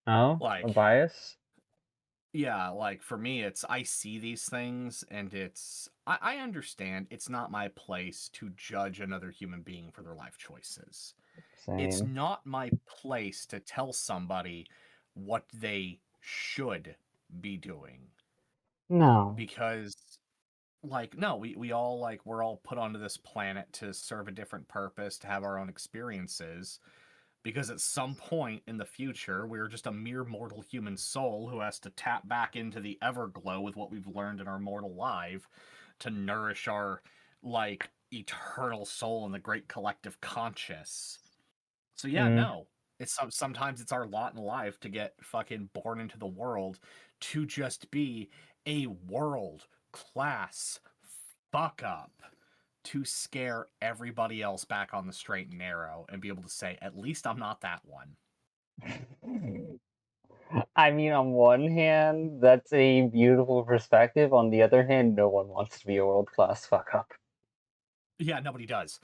Oh, a Like, bias? yeah, like for me, it's I see these things and I understand it's not my place to judge another human being for their life choices. It's Same. not my place to tell somebody what they should be doing No. because like no, we all like we're all put onto this planet to serve a different purpose, to have our own experiences because at some point in the future we're just a mere mortal human soul who has to tap back into the everglow with what we've learned in our mortal life to nourish our like eternal soul in the great collective conscious. So yeah, Mm. no. Sometimes it's our lot in life to get fucking born into the world to just be a world class fuck up to scare everybody else back on the straight and narrow and be able to say, at least I'm not that one. I mean, on one hand, that's a beautiful perspective. On the other hand, no one wants to be a world-class fuck-up. Yeah, nobody does.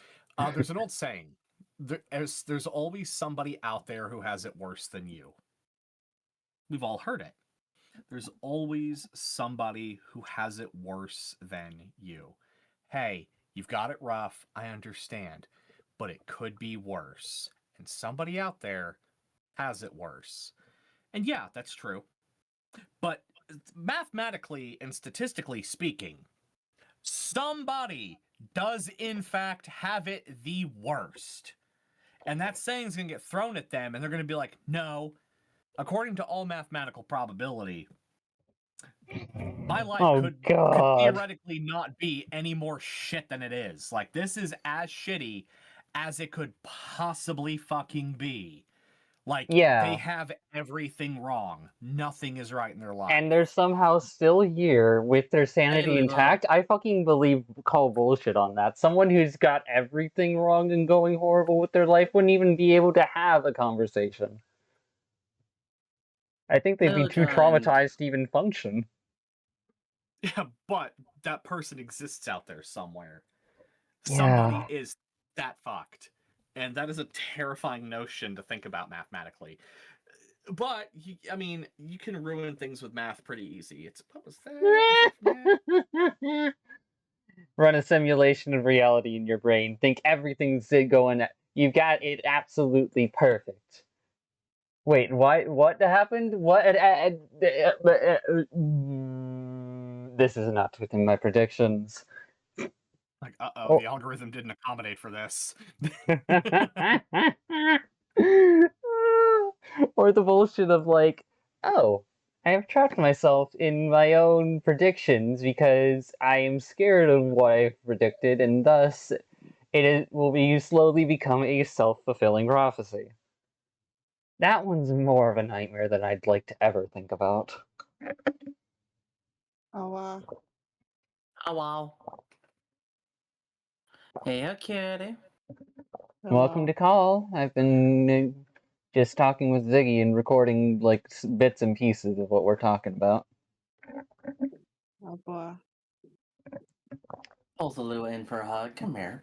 There's an old saying. There's always somebody out there who has it worse than you. We've all heard it. There's always somebody who has it worse than you. Hey, you've got it rough, I understand, but it could be worse. And somebody out there has it worse. And yeah, that's true. But mathematically and statistically speaking, somebody does in fact have it the worst. And that saying's going to get thrown at them, and they're going to be like, no, according to all mathematical probability, my life Oh could god. theoretically not be any more shit than it is. Like this is as shitty as it could possibly fucking be. Like they Yeah. have everything wrong. Nothing is right in their And they're life. somehow still here with their Hey, sanity Lila. intact. I fucking call bullshit on that. Someone who's got everything wrong and going horrible with their life wouldn't even be able to have a conversation. I think they'd be Hello, too kind. traumatized to even function. Yeah, but that person exists out there somewhere. Somebody Yeah. is that fucked. And that is a terrifying notion to think about mathematically. But I mean, you can ruin things with math pretty easy. It's what was that? Was that from math? Run a simulation of reality in your brain. Think everything's going. You've got it absolutely perfect. Wait, what happened? This is not within my predictions. Like, uh-oh, Oh. the algorithm didn't accommodate for this. Or the bullshit of like, oh, I have trapped myself in my own predictions because I am scared of what I've predicted, and thus will be slowly become a self-fulfilling prophecy. That one's more of a nightmare than I'd like to ever think about. Oh, wow. Oh, wow. Hey, kitty. Welcome Hello. to call. I've been just talking with Ziggy and recording like bits and pieces of what we're talking about. Oh, boy. Pulls Lua in for a hug. Come here.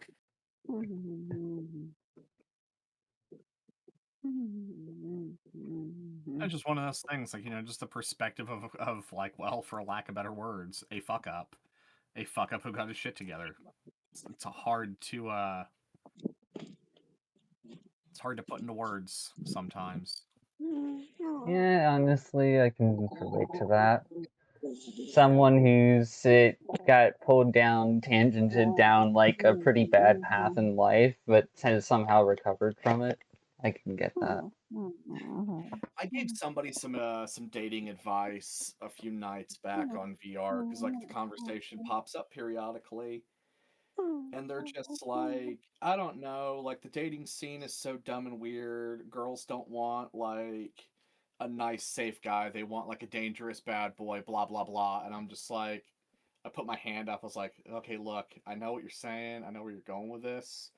It's just one of those things, like, just the perspective of like, well, for lack of better words, a fuck up who got his shit together. It's hard to it's hard to put into words sometimes. Yeah, honestly, I can relate to that. Someone who's got pulled down, tangented down like a pretty bad path in life, but has somehow recovered from it. I can get that. I gave somebody some dating advice a few nights back on VR because like the conversation pops up periodically, and they're just like, I don't know, like the dating scene is so dumb and weird. Girls don't want like a nice safe guy. They want like a dangerous bad boy, blah blah blah. And I'm just like, I put my hand up. I was like, okay, look, I know what you're saying. I know where you're going with this.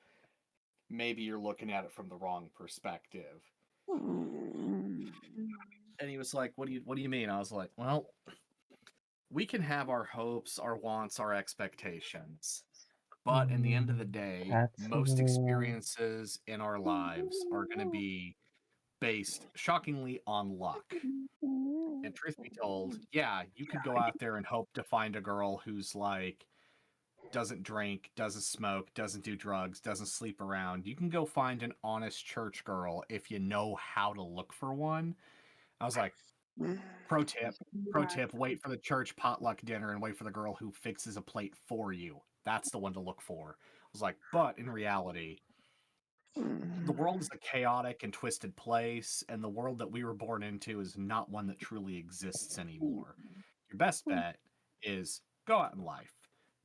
Maybe you're looking at it from the wrong perspective. And he was like, what do you mean? I was like, well, we can have our hopes, our wants, our expectations. But in the end of the day, That's most experiences in our lives are going to be based shockingly on luck. And truth be told, yeah, you could go out there and hope to find a girl who's like doesn't drink, doesn't smoke, doesn't do drugs, doesn't sleep around. You can go find an honest church girl if you know how to look for one. I was like, pro tip, wait for the church potluck dinner and wait for the girl who fixes a plate for you. That's the one to look for. I was like, but in reality, the world is a chaotic and twisted place, and the world that we were born into is not one that truly exists anymore. Your best bet is go out in life,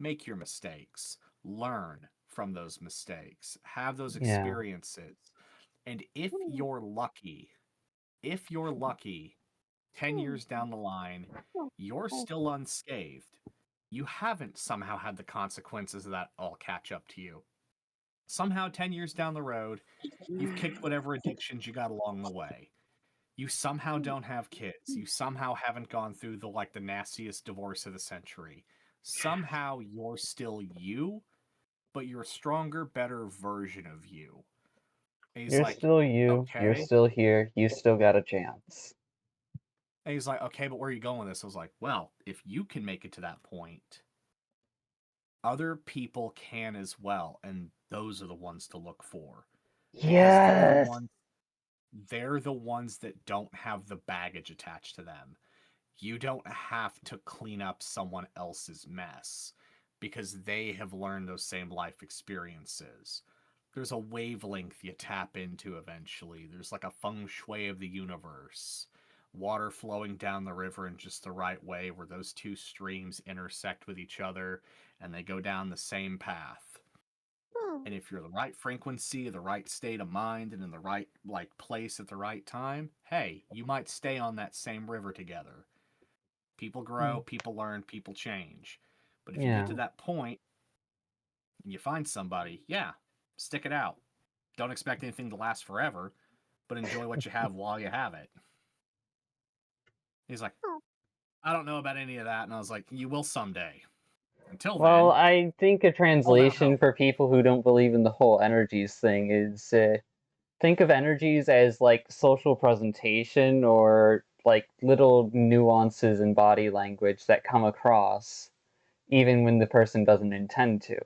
make your mistakes, learn from those mistakes, have those Yeah. experiences. And if you're lucky, 10 years down the line, you're still unscathed. You haven't somehow had the consequences of that all catch up to you. Somehow, 10 years down the road, you've kicked whatever addictions you got along the way. You somehow don't have kids. You somehow haven't gone through the nastiest divorce of the century. Somehow you're still you, but you're a stronger, better version of you. And he's You're like, still you. You're okay. still here. You still got a chance. And he's like, okay, but where are you going with this? I was like, well, if you can make it to that point, other people can as well, and those are the ones to look for. Because Yes. they're the ones that don't have the baggage attached to them. You don't have to clean up someone else's mess because they have learned those same life experiences. There's a wavelength you tap into eventually. There's like a feng shui of the universe. Water flowing down the river in just the right way where those two streams intersect with each other and they go down the same path. And if you're the right frequency, the right state of mind, and in the right place at the right time, hey, you might stay on that same river together. People grow, people learn, people change. But if you get to that point and you find somebody, yeah, stick it out. Don't expect anything to last forever, but enjoy what you have while you have it. He's like, I don't know about any of that. And I was like, you will someday. Until Well, then, I think a translation for people who don't believe in the whole energies thing is think of energies as like social presentation or like little nuances in body language that come across even when the person doesn't intend to.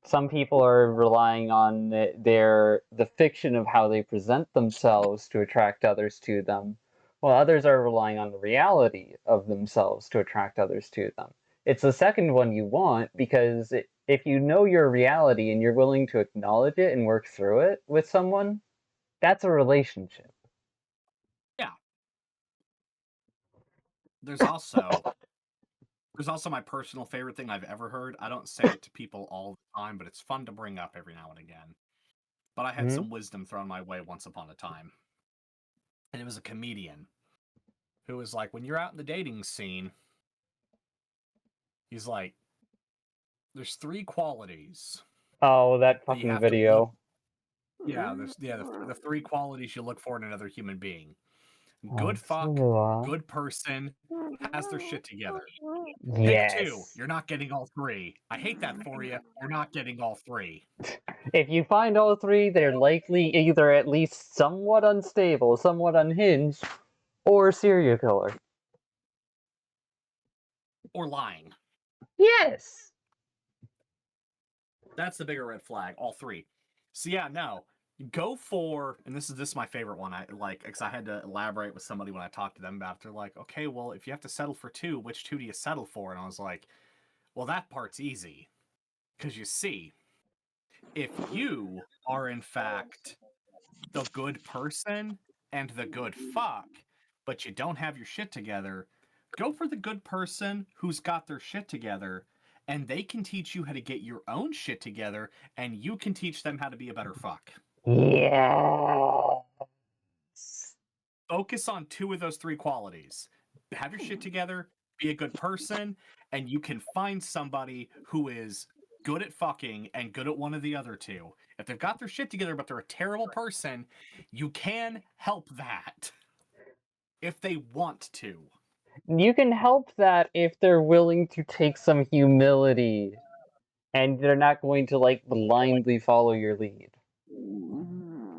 Some people are relying on the fiction of how they present themselves to attract others to them, while others are relying on the reality of themselves to attract others to them. It's the second one you want because if you know your reality and you're willing to acknowledge it and work through it with someone, that's a relationship. yeah. There's also my personal favorite thing I've ever heard. I don't say it to people all the time, but it's fun to bring up every now and again. But I had some wisdom thrown my way once upon a time. And it was a comedian who was like, when you're out in the dating scene, he's like, there's 3 qualities. Oh, that that you fucking have to video. the 3 qualities you look for in another human being. Oh, Good fuck, so good person, has their shit together. Pick 2. yes. You're not getting all 3. I hate that for you. You're not getting all 3. If you find all 3, they're likely either at least somewhat unstable, somewhat unhinged, or serial killer. Or lying. Yes! That's the bigger red flag, all 3. So yeah, no. Go for, and this is my favorite one. I like, because I had to elaborate with somebody when I talked to them about it. They're like, okay, well, if you have to settle for 2, which 2 do you settle for? And I was like, well, that part's easy. Because you see, if you are in fact the good person and the good fuck, but you don't have your shit together, go for the good person who's got their shit together, and they can teach you how to get your own shit together, and you can teach them how to be a better fuck. Yeah. Focus on 2 of those 3 qualities. Have your shit together, be a good person, and you can find somebody who is good at fucking and good at one of the other 2. If they've got their shit together but they're a terrible person, you can help that. If they want to. You can help that if they're willing to take some humility and they're not going to like blindly follow your lead.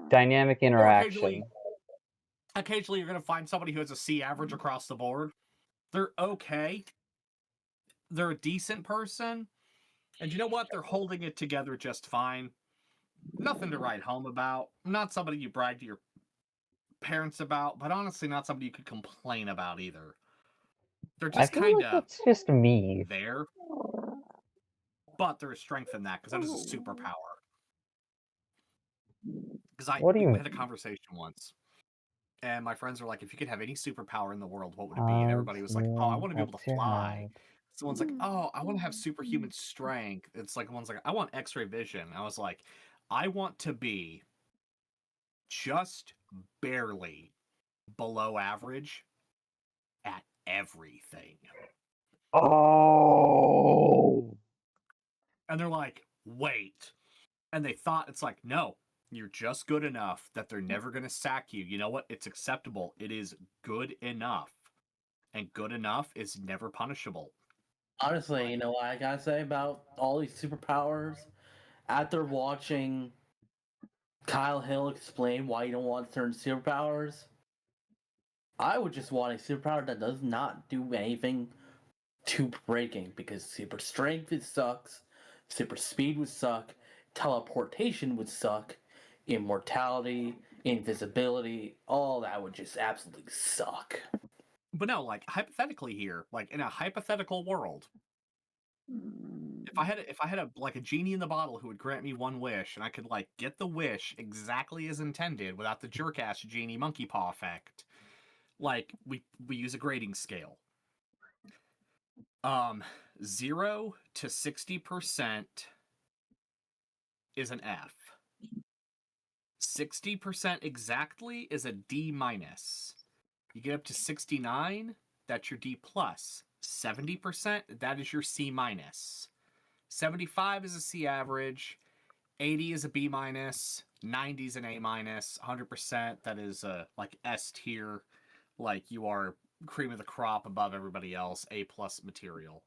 Dynamic Or occasionally, interaction. Occasionally, you're going to find somebody who has a C average across the board. They're okay. They're a decent person. And you know what? They're holding it together just fine. Nothing to write home about. Not somebody you brag to your parents about, but honestly, not somebody you could complain about either. They're I just feel kind like of that's just me. there. But there is strength in that because that is a superpower. Because What do we you had a conversation once, and my friends were like, "If you could have any superpower in the world, what would it be?" And everybody was like, "Oh, I want to be able That's to your fly." head. Someone's like, "Oh, I want to have superhuman strength." It's like one's like, "I want X-ray vision." I was like, "I want to be just barely below average at everything." Oh! And they're like, "Wait." And they thought, it's like, no, you're just good enough that they're never going to sack you. You know what? It's acceptable. It is good enough. And good enough is never punishable. Honestly, you know what I gotta say about all these superpowers? After watching Kyle Hill explain why you don't want certain superpowers, I would just want a superpower that does not do anything too breaking, because super strength it sucks, super speed would suck, teleportation would suck, immortality, invisibility, all that would just absolutely suck. But no, like hypothetically here, like in a hypothetical world, if I had a like a genie in the bottle who would grant me one wish, and I could like get the wish exactly as intended without the jerk ass genie monkey paw effect, like we use a grading scale. 0 to 60% is an F. 60% exactly is a D minus. You get up to 69, that's your D plus. 70%, that is your C minus. 75 is a C average. 80 is a B minus. 90 is an A minus. 100%, that is like S tier. Like you are cream of the crop above everybody else. A plus material.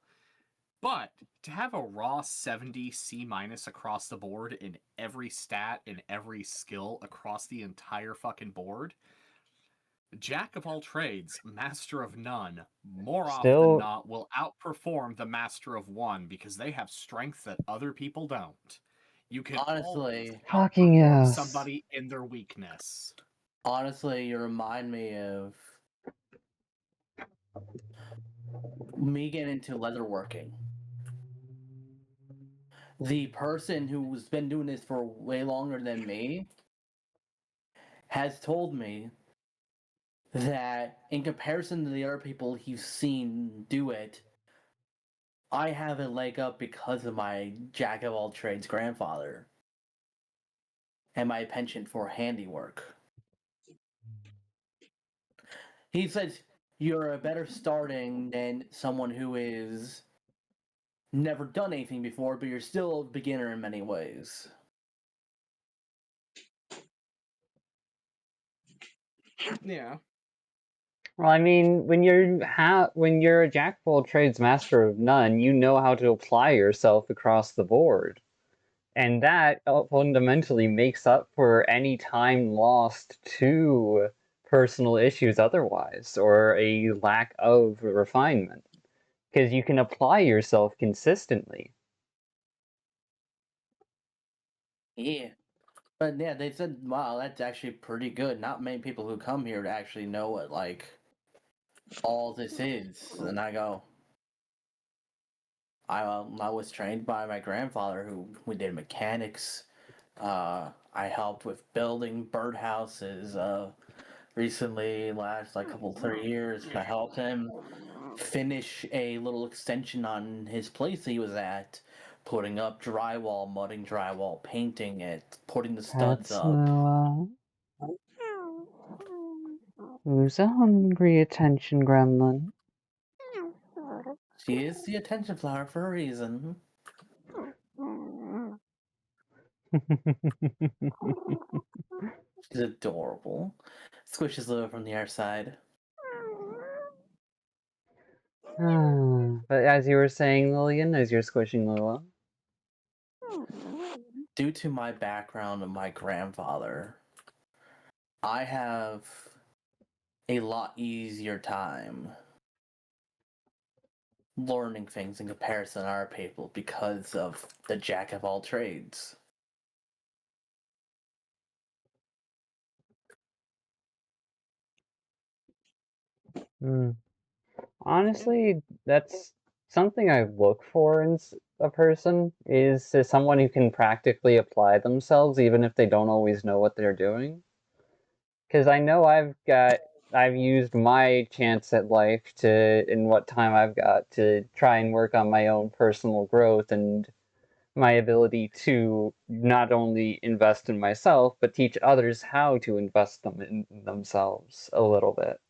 But to have a raw 70 C minus across the board in every stat, in every skill across the entire fucking board, Jack of all trades, master of none, more often than Still, not will outperform the master of one because they have strength that other people don't. You can always Honestly, fucking outperform yes. somebody in their weakness. honestly, you remind me of me getting into leatherworking. The person who's been doing this for way longer than me has told me that in comparison to the other people he's seen do it, I have a leg up because of my jack of all trades grandfather and my penchant for handiwork. He says you're a better starting than someone who is never done anything before, but you're still a beginner in many ways. Yeah. Well, I mean, when you're a jack of all trades, master of none, you know how to apply yourself across the board, and that fundamentally makes up for any time lost to personal issues otherwise, or a lack of refinement, because you can apply yourself consistently. Yeah. But yeah, they said, wow, that's actually pretty good. Not many people who come here to actually know what, like, all this is. And I go, I was trained by my grandfather who we did mechanics. I helped with building birdhouses. Recently, last like couple 3 years, I helped him finish a little extension on his place he was at, putting up drywall, mudding drywall, painting it, putting the studs That's up. who's a hungry attention gremlin? She is the attention flower for a reason. She's adorable. Squishes Lua from the outside. But as you were saying, Lilian, as you're squishing Lua, Due to my background and my grandfather, I have a lot easier time learning things in comparison to our people because of the jack of all trades. Honestly, that's something I look for in a person is someone who can practically apply themselves even if they don't always know what they're doing. Because I know I've used my chance at life to, in what time I've got, to try and work on my own personal growth and my ability to not only invest in myself, but teach others how to invest them in themselves a little bit.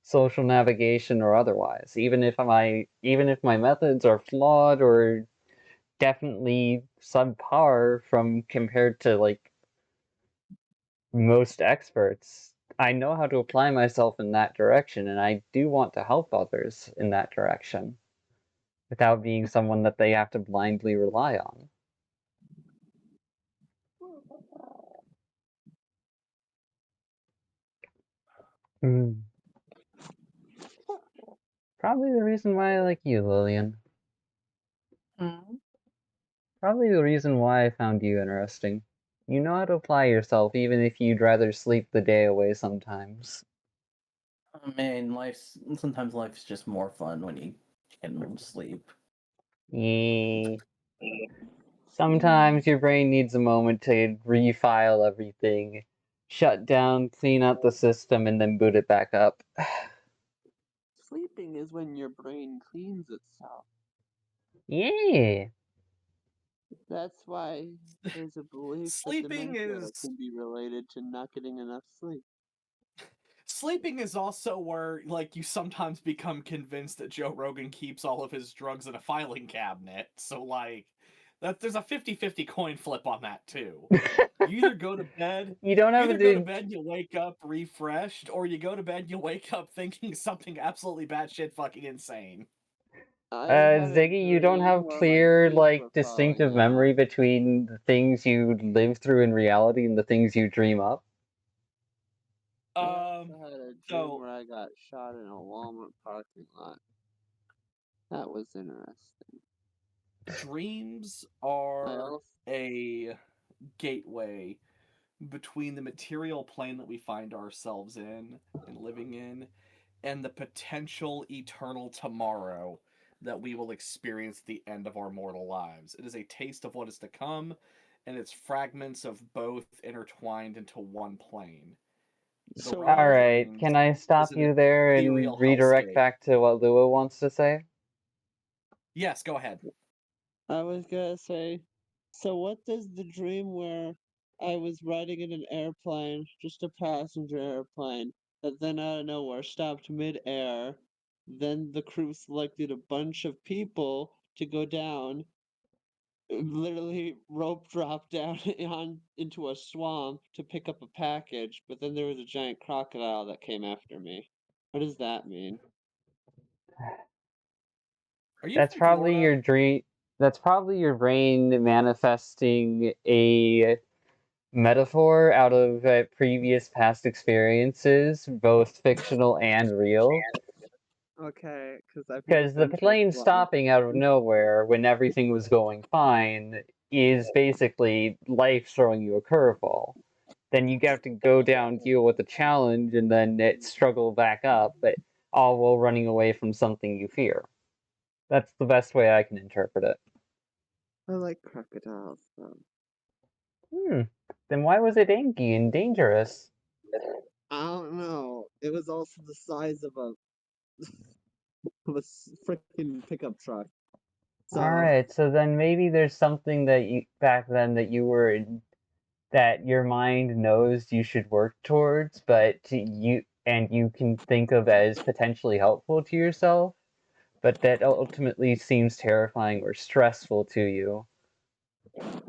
Social navigation or otherwise. Even if my methods are flawed or definitely subpar from compared to like most experts, I know how to apply myself in that direction, and I do want to help others in that direction without being someone that they have to blindly rely on. Mm. Probably the reason why I like you, Lilian. Mm-hmm. Probably the reason why I found you interesting. You know how to apply yourself even if you'd rather sleep the day away sometimes. I mean, sometimes life's just more fun when you can sleep. Yeah. Sometimes your brain needs a moment to refile everything, shut down, clean out the system, and then boot it back up. Sleeping is when your brain cleans itself. Yeah. That's why there's a belief that Sleeping dementia is can be related to not getting enough sleep. sleeping is also where like you sometimes become convinced that Joe Rogan keeps all of his drugs in a filing cabinet. So like that there's a 50-50 coin flip on that too. You either go to bed, You don't have to. and you wake up refreshed, or you go to bed and you wake up thinking something absolutely batshit fucking insane. I had a Ziggy, you don't dream have where my clear, teeth like, were falling distinctive out. memory between the things you live through in reality and the things you dream up? I also had a dream So where I got shot in a Walmart parking lot. That was interesting. dreams I are also a gateway between the material plane that we find ourselves in and living in and the potential eternal tomorrow that we will experience at the end of our mortal lives. It is a taste of what is to come, and it's fragments of both intertwined into one plane. The so realm of Alright, dreams can I is stop an you there and ethereal redirect hellscape. back to what Lua wants to say? Yes, go ahead. I was gonna say, so what does the dream where I was riding in an airplane, just a passenger airplane, that then out of nowhere stopped mid-air, then the crew selected a bunch of people to go down, literally rope dropped down into a swamp to pick up a package, but then there was a giant crocodile that came after me. What does that mean? Are you That's from probably Florida? your dream. That's probably your brain manifesting a metaphor out of previous past experiences, both fictional and real. Okay, because I've had a Because the bunch of plane stopping out of nowhere when everything was going fine is basically life throwing you a curveball. Then you have to go down, deal with the challenge, and then struggle back up, but all while running away from something you fear. That's the best way I can interpret it. I like crocodiles though. Then why was it inky and dangerous? I don't know. It was also the size of a freaking pickup truck. So Alright, so then maybe there's something that you back then that you were in, that your mind knows you should work towards, but you can think of as potentially helpful to yourself, but that ultimately seems terrifying or stressful to you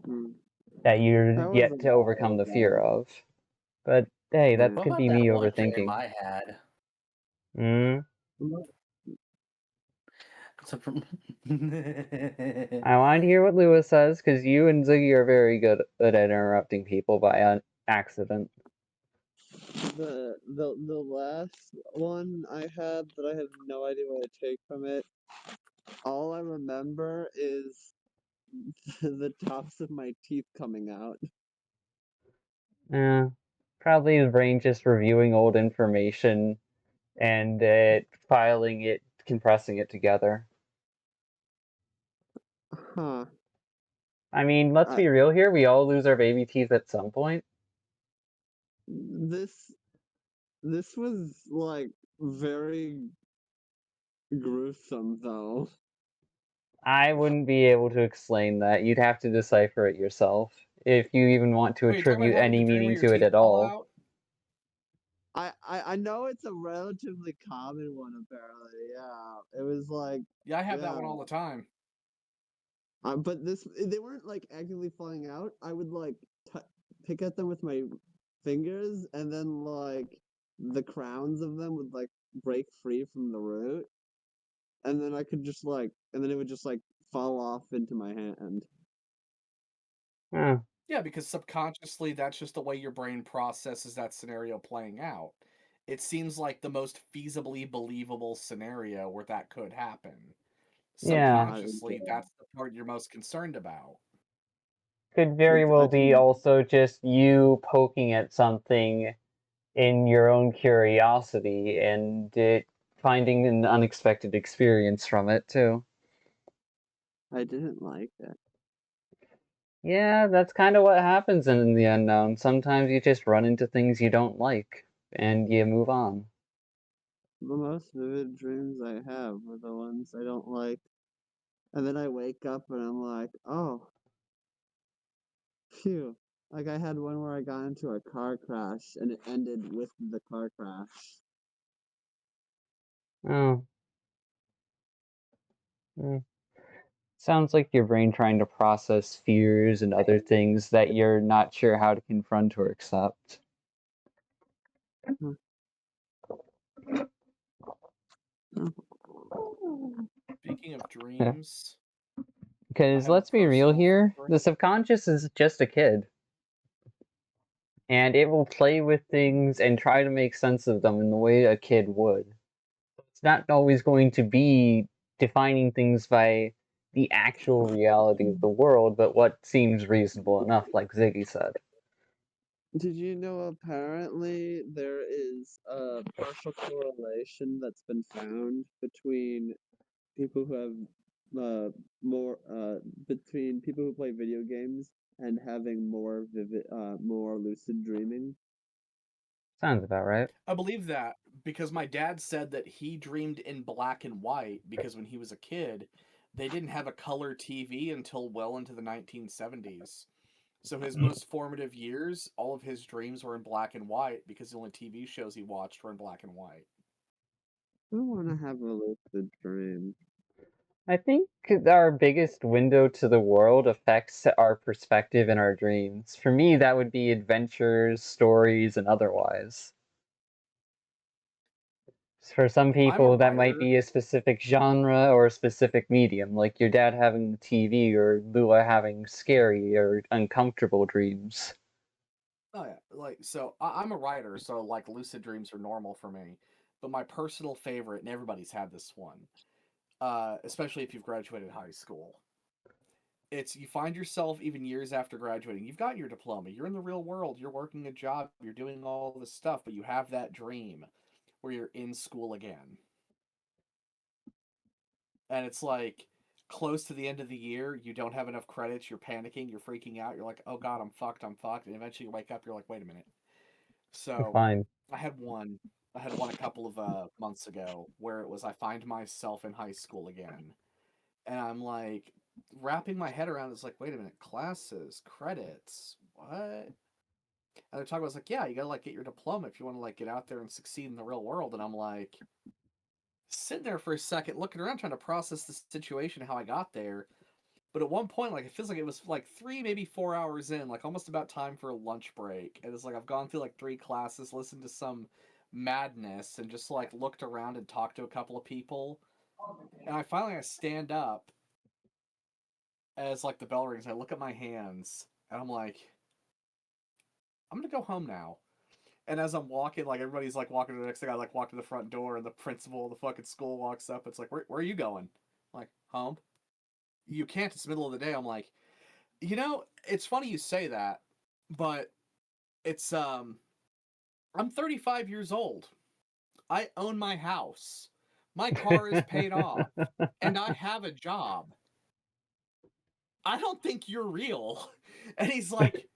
hmm, that you're that was a yet to overcome while the fear ago. of. But hey, that What could about be me that one dream overthinking. I had? Hmm. So from I want to hear what Lewis says because you and Ziggy are very good at interrupting people by accident. The last one I had that I have no idea what to take from it. All I remember is the tops of my teeth coming out. Yeah, probably the brain just reviewing old information and filing it, compressing it together. Huh. I mean, let's I, be real here. We all lose our baby teeth at some point. this this was like very gruesome though. I wouldn't be able to explain that. You'd have to decipher it yourself if you even want to Wait, you're talking about attribute having any a dream where meaning your to it teeth at fall all. out? I know it's a relatively common one apparently. Yeah, it was like Yeah, I have that yeah. one all the time. But they weren't like actively falling out. I would like pick at them with my fingers, and then like the crowns of them would like break free from the root, and then I could just like, and then it would just like fall off into my hand. Huh. Yeah, because subconsciously, that's just the way your brain processes that scenario playing out. It seems like the most feasibly believable scenario where that could happen. Yeah, I, Subconsciously, that's the part you're most concerned about. could very I well be didn't. also just you poking at something in your own curiosity and it finding an unexpected experience from it too. I didn't like it. Yeah, that's kind of what happens in the unknown. Sometimes you just run into things you don't like and you move on. The most vivid dreams I have are the ones I don't like, and then I wake up and I'm like, oh, phew. Like I had one where I got into a car crash and it ended with the car crash. Oh, mm. Sounds like your brain trying to process fears and other things that you're not sure how to confront or accept. Speaking of dreams, I Because have a let's be real personal here, favorite. the subconscious is just a kid. And it will play with things and try to make sense of them in the way a kid would. It's not always going to be defining things by the actual reality of the world, but what seems reasonable enough, like Ziggy said. Did you know apparently there is a partial correlation that's been found between people who have more between people who play video games and having more vivid more lucid dreaming? Sounds about right. I believe that because my dad said that he dreamed in black and white because when he was a kid, they didn't have a color TV until well into the 1970s. So his most formative years, all of his dreams were in black and white because the only TV shows he watched were in black and white. I want to have a lucid dream. I think our biggest window to the world affects our perspective and our dreams. For me, that would be adventures, stories, and otherwise. For some I'm a people, that might writer. be a specific genre or a specific medium, like your dad having the TV or Lua having scary or uncomfortable dreams. Oh yeah, like so I'm a writer, so like lucid dreams are normal for me. But my personal favorite, and everybody's had this one, especially if you've graduated high school. It's you find yourself even years after graduating. You've got your diploma. You're in the real world. You're working a job. You're doing all this stuff, but you have that dream where you're in school again. And it's like close to the end of the year, you don't have enough credits, you're panicking, you're freaking out, you're like, "Oh god, I'm fucked, I'm fucked." And eventually you wake up, you're like, "Wait a minute." So, Fine. I had one I had one a couple of months ago where it was I find myself in high school again. And I'm like wrapping my head around it's like, "Wait a minute, classes, credits, what?" And they're talking about it's like, "Yeah, you got to like get your diploma if you want to like get out there and succeed in the real world." And I'm like sitting there for a second looking around trying to process the situation how I got there. But at one point, like it feels like it was like 3, maybe 4 hours in, like almost about time for a lunch break. And it's like I've gone through like 3 classes, listened to some madness, and just like looked around and talked to a couple of people. And I stand up as like the bell rings. I look at my hands, and I'm like, I'm gonna go home now. And as I'm walking, like everybody's like walking to the next thing, I like walk to the front door, and the principal of the fucking school walks up. It's like, where are you going? I'm like, home. You can't. It's the middle of the day. I'm like, it's funny you say that, but it's I'm 35 years old. I own my house. My car is paid off, and I have a job. I don't think you're real. And he's like,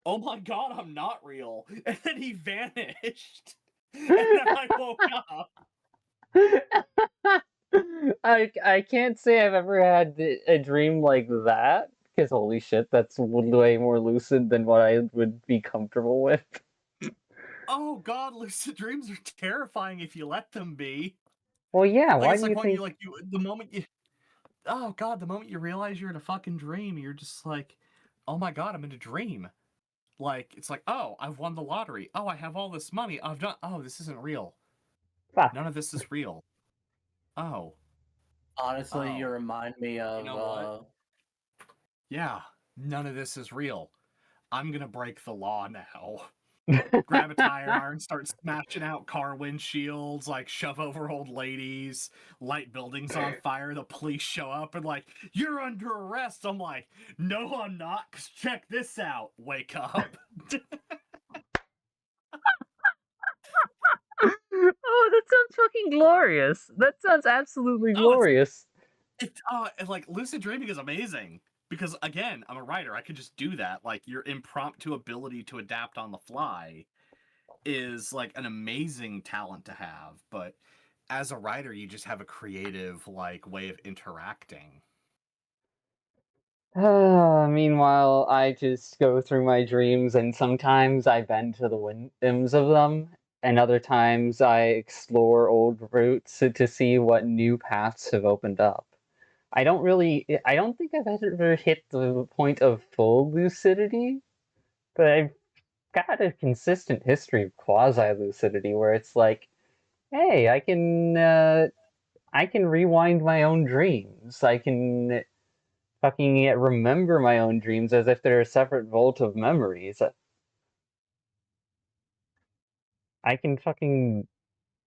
oh my god, I'm not real. And then he vanished. And then I woke up. I can't say I've ever had a dream like that, because holy shit, that's way more lucid than what I would be comfortable with. Oh god, lucid dreams are terrifying if you let them be. Well, yeah, Like why it's do like you when think... you like you the moment you oh god, the moment you realize you're in a fucking dream, you're just like, oh my god, I'm in a dream. Like it's like, oh, I've won the lottery. Oh, I have all this money. I've done. Oh, this isn't real. Fuck. None of this is real. Oh, Honestly, you Oh. remind me of know what? Yeah, none of this is real. I'm gonna break the law now. Grab a tire iron, start smashing out car windshields, like shove over old ladies, light buildings on fire. The police show up and like, you're under arrest. I'm like, no, I'm not. 'Cause check this out. Wake up. Oh, that sounds fucking glorious. That sounds absolutely Oh, glorious. And like lucid dreaming is amazing because again, I'm a writer. I could just do that. Like your impromptu ability to adapt on the fly is like an amazing talent to have, but as a writer, you just have a creative like way of interacting. Meanwhile, I just go through my dreams, and sometimes I bend to the whims of them, and other times I explore old routes to see what new paths have opened up. I don't think I've ever hit the point of full lucidity, but I've got a consistent history of quasi-lucidity where it's like, hey, I can rewind my own dreams. I can fucking remember my own dreams as if they're a separate vault of memories. I can fucking...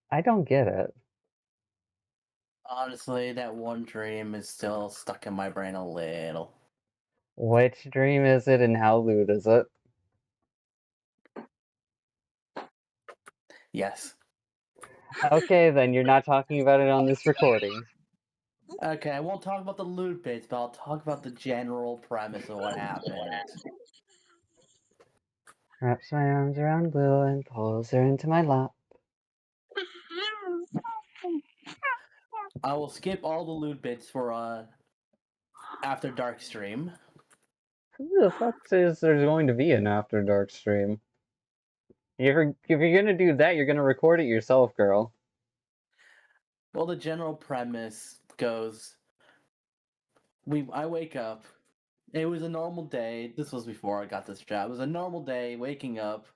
I don't get it. honestly, that one dream is still stuck in my brain a little. Which dream is it and how lewd is it? Yes. Okay, then you're not talking about it on this recording. Okay, I won't talk about the loot bits, but I'll talk about the general premise of what happened. Wraps my arms around Blue and pulls her into my lap. I will skip all the loot bits for After Dark stream. Who the fuck says there's going to be an After Dark stream? If you're gonna do that, you're gonna record it yourself, girl. Well, the general premise goes: I wake up. It was a normal day. This was before I got this job. It was a normal day. Waking up,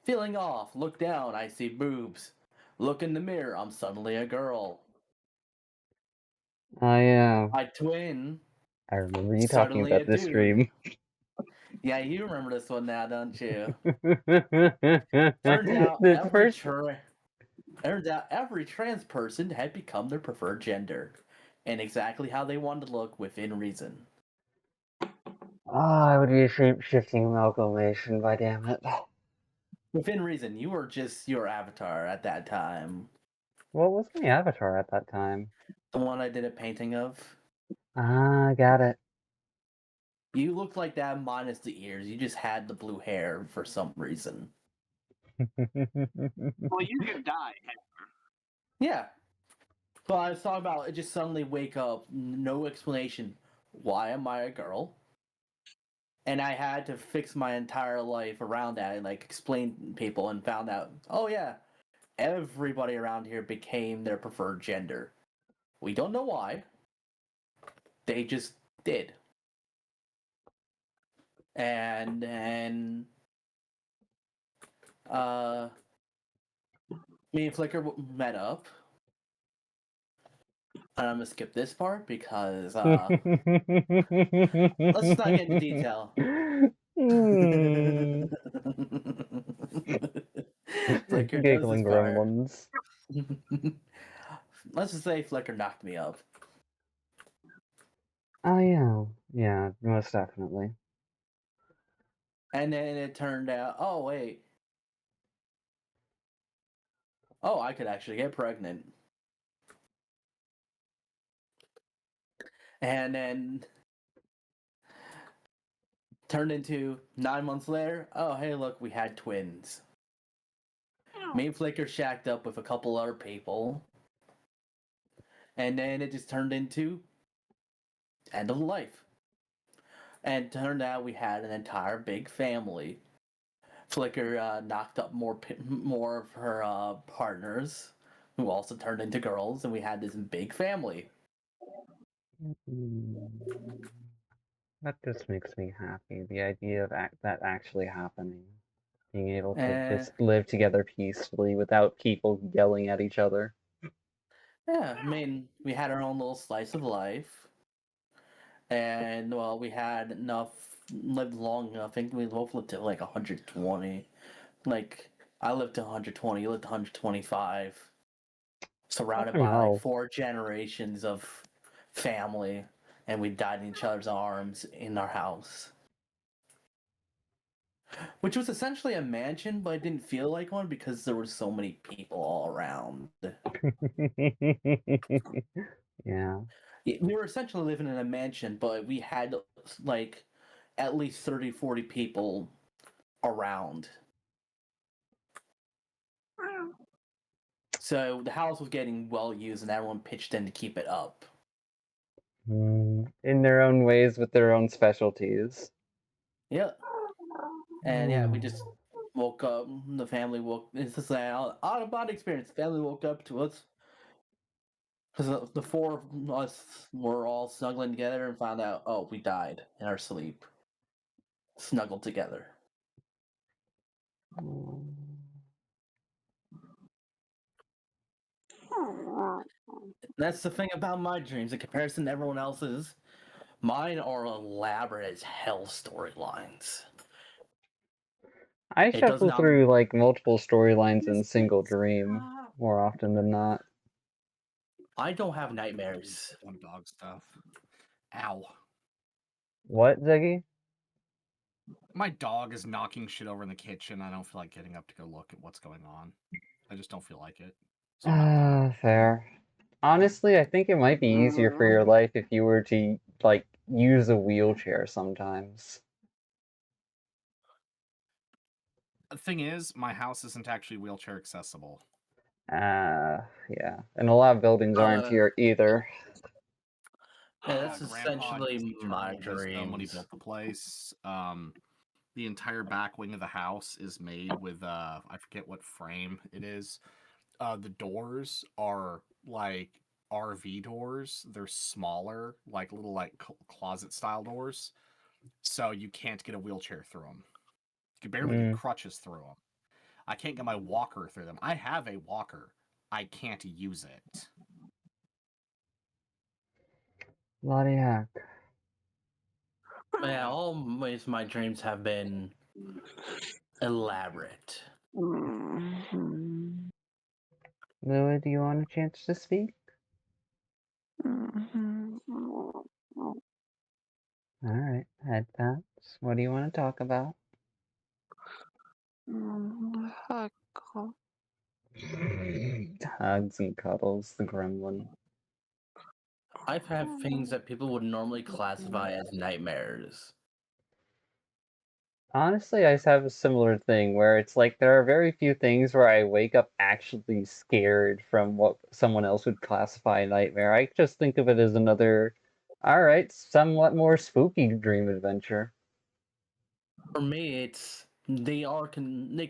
feeling off. Look down. I see boobs. Look in the mirror. I'm suddenly a girl. Oh yeah, My twin. I remember you talking Suddenly a about this dude. stream. Yeah, you remember this one now, don't you? Turns Turns out every trans person had become their preferred gender, and exactly how they wanted to look within reason. I would be a shape-shifting amalgamation, by damn it. Within reason, you were just your avatar at that time. What was my avatar at that time? The one I did a painting of. Ah, got it. You looked like that minus the ears. You just had the blue hair for some reason. Well, you can die. Yeah. But I was talking about it just suddenly wake up, no explanation. Why am I a girl? And I had to fix my entire life around that and like explain to people and found out, oh yeah, everybody around here became their preferred gender. We don't know why. They just did. And me and Flicker met up. And I'm gonna skip this part because let's not get into detail. Flicker knows his Giggling fire. gremlins. Let's just say Flicker knocked me up. Oh yeah, yeah, most definitely. And then it turned out, oh wait. Oh, I could actually get pregnant. And then turned into 9 months later, oh hey look, we had twins. Me and Flicker shacked up with a couple other people. And then it just turned into end of life. And turned out we had an entire big family. Flicker knocked up more of her partners, who also turned into girls, and we had this big family. Mm. That just makes me happy. The idea of that actually happening. Being able to And just live together peacefully without people yelling at each other. yeah, I mean, we had our own little slice of life, and well, we had enough, lived long enough. I think we both lived to like 120. Like I lived to 120, you lived to 125, surrounded Fucking by like hell. 4 generations of family, and we died in each other's arms in our house. Which was essentially a mansion, but it didn't feel like one because there were so many people all around. Yeah. We were essentially living in a mansion, but we had like at least 30, 40 people around. So the house was getting well used and everyone pitched in to keep it up. In their own ways with their own specialties. Yeah. And yeah, we just woke up. The family woke. It's just an out of body experience. The family woke up to us because the four of us were all snuggling together and found out, oh, we died in our sleep, snuggled together. That's the thing about my dreams. In comparison to everyone else's, mine are elaborate as hell storylines. I It does shuffle not. through like multiple storylines in a single dream more often than not. I don't have nightmares. One dog stuff. Ow. What, Ziggy? My dog is knocking shit over in the kitchen. I don't feel like getting up to go look at what's going on. I just don't feel like it. So I'm not gonna. Fair. Honestly, I think it might be easier for your life if you were to like use a wheelchair sometimes. The thing is, my house isn't actually wheelchair accessible. Yeah. And a lot of buildings aren't here either. Yeah, that's Grandpa used essentially my eternal wisdom when he dreams. built the place. The entire back wing of the house is made with I forget what frame it is. The doors are like RV doors. They're smaller, like little like closet style doors. So you can't get a wheelchair through them. You can barely get crutches through them. I can't get my walker through them. I have a walker. I can't use it. Bloody heck. Yeah, always my dreams have been elaborate. Louis, do you want a chance to speak? Alright, head pats. What do you want to talk about? Hugs and cuddles, the gremlin. I've had things that people would normally classify as nightmares. Honestly, I have a similar thing where it's like there are very few things where I wake up actually scared from what someone else would classify a nightmare. I just think of it as another, alright, somewhat more spooky dream adventure. For me, it's they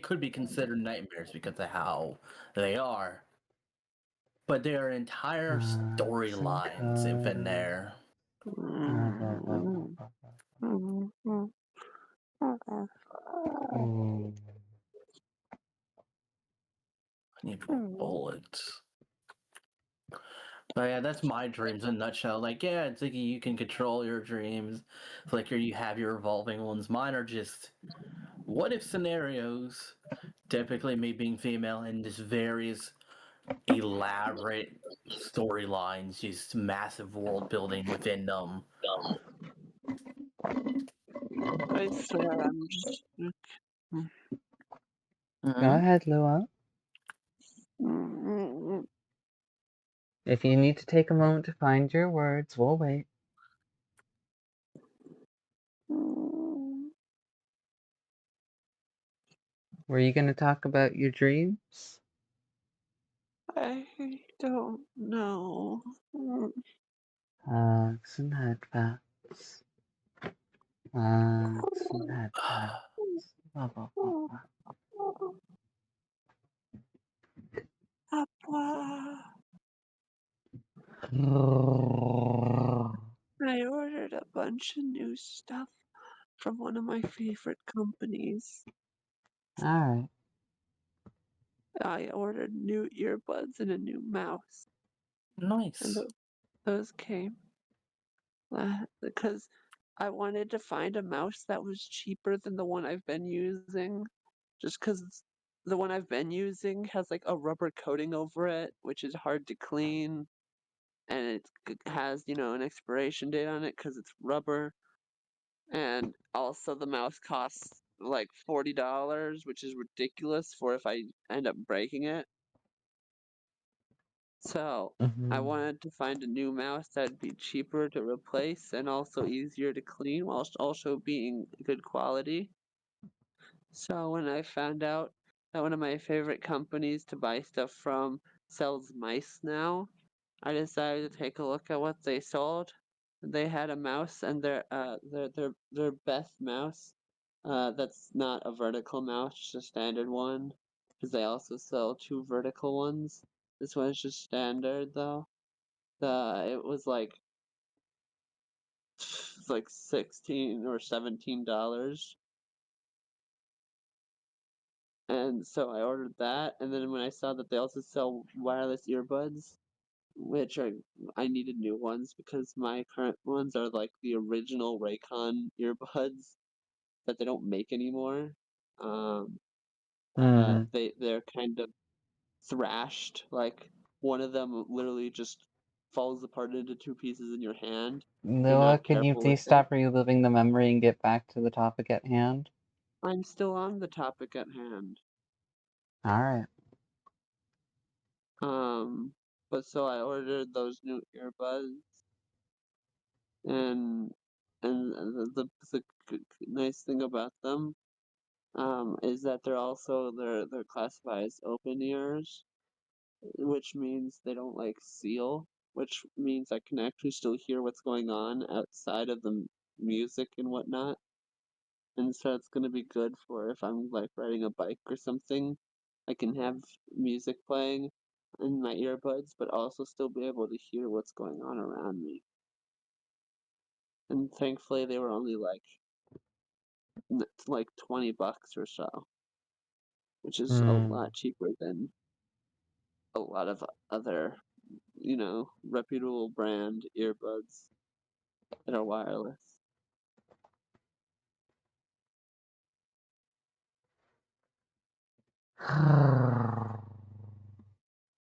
could be considered nightmares because of how they are, but there are entire storylines within there. I need more bullets. But yeah, that's my dreams in a nutshell. Like, yeah, Ziggy, you can control your dreams. Flicker, you have your evolving ones. Mine are just what if scenarios Typically, me being female and just various elaborate storylines, just massive world building within them. I swear, I'm just. Go ahead, Lua. If you need to take a moment to find your words, we'll wait. Were you going to talk about your dreams? I don't know. Hugs and headbats. Hugs and headbats. Blah, blah, blah, blah. Papa. I ordered a bunch of new stuff from one of my favorite companies. Alright. I ordered new earbuds and a new mouse. Nice. And those came because I wanted to find a mouse that was cheaper than the one I've been using. Just because the one I've been using has like a rubber coating over it, which is hard to clean. And it has, an expiration date on it because it's rubber. And also the mouse costs like $40, which is ridiculous for if I end up breaking it. So I wanted to find a new mouse that'd be cheaper to replace and also easier to clean whilst also being good quality. So when I found out that one of my favorite companies to buy stuff from sells mice now, I decided to take a look at what they sold. They had a mouse, and their best mouse, that's not a vertical mouse, just a standard one, because they also sell two vertical ones. This one's just standard though. It was like it's like $16 or $17. And so I ordered that, and then when I saw that they also sell wireless earbuds, which I needed new ones because my current ones are like the original Raycon earbuds that they don't make anymore. They're kind of thrashed. Like one of them literally just falls apart into two pieces in your hand. You're Noah, not could you careful with please it. stop reliving the memory and get back to the topic at hand? I'm still on the topic at hand. Alright. But so I ordered those new earbuds, and the nice thing about them is that they're classified as open ears, which means they don't like seal, which means I can actually still hear what's going on outside of the music and whatnot. And so it's gonna be good for if I'm like riding a bike or something. I can have music playing in my earbuds, but also still be able to hear what's going on around me. And thankfully, they were only like $20 or so, which is a lot cheaper than a lot of other, reputable brand earbuds that are wireless.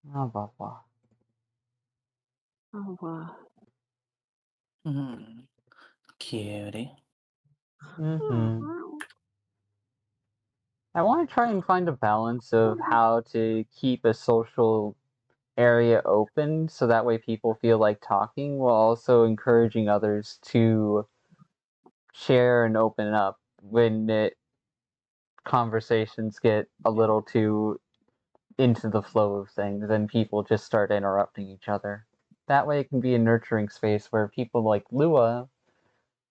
Blah, blah, blah. Oh wow. Cutie. I want to try and find a balance of how to keep a social area open so that way people feel like talking while also encouraging others to share and open up when conversations get a little too into the flow of things and people just start interrupting each other. That way it can be a nurturing space where people like Lua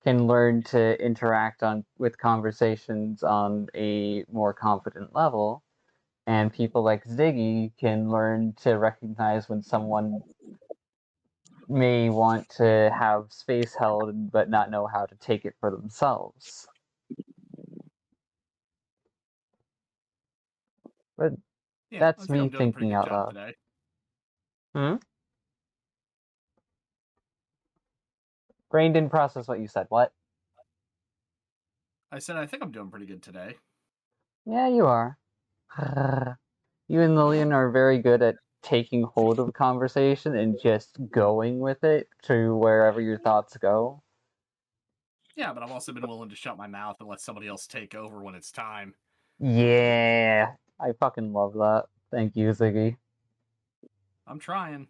can learn to interact with conversations on a more confident level, and people like Ziggy can learn to recognize when someone may want to have space held but not know how to take it for themselves. But Yeah, I that's think me I'm doing a pretty thinking good out job loud. today. Brain didn't process what you said. What? I said I think I'm doing pretty good today. Yeah, you are. You and Lilian are very good at taking hold of a conversation and just going with it to wherever your thoughts go. Yeah, but I've also been willing to shut my mouth and let somebody else take over when it's time. Yeah, I fucking love that. Thank you, Ziggy. I'm trying.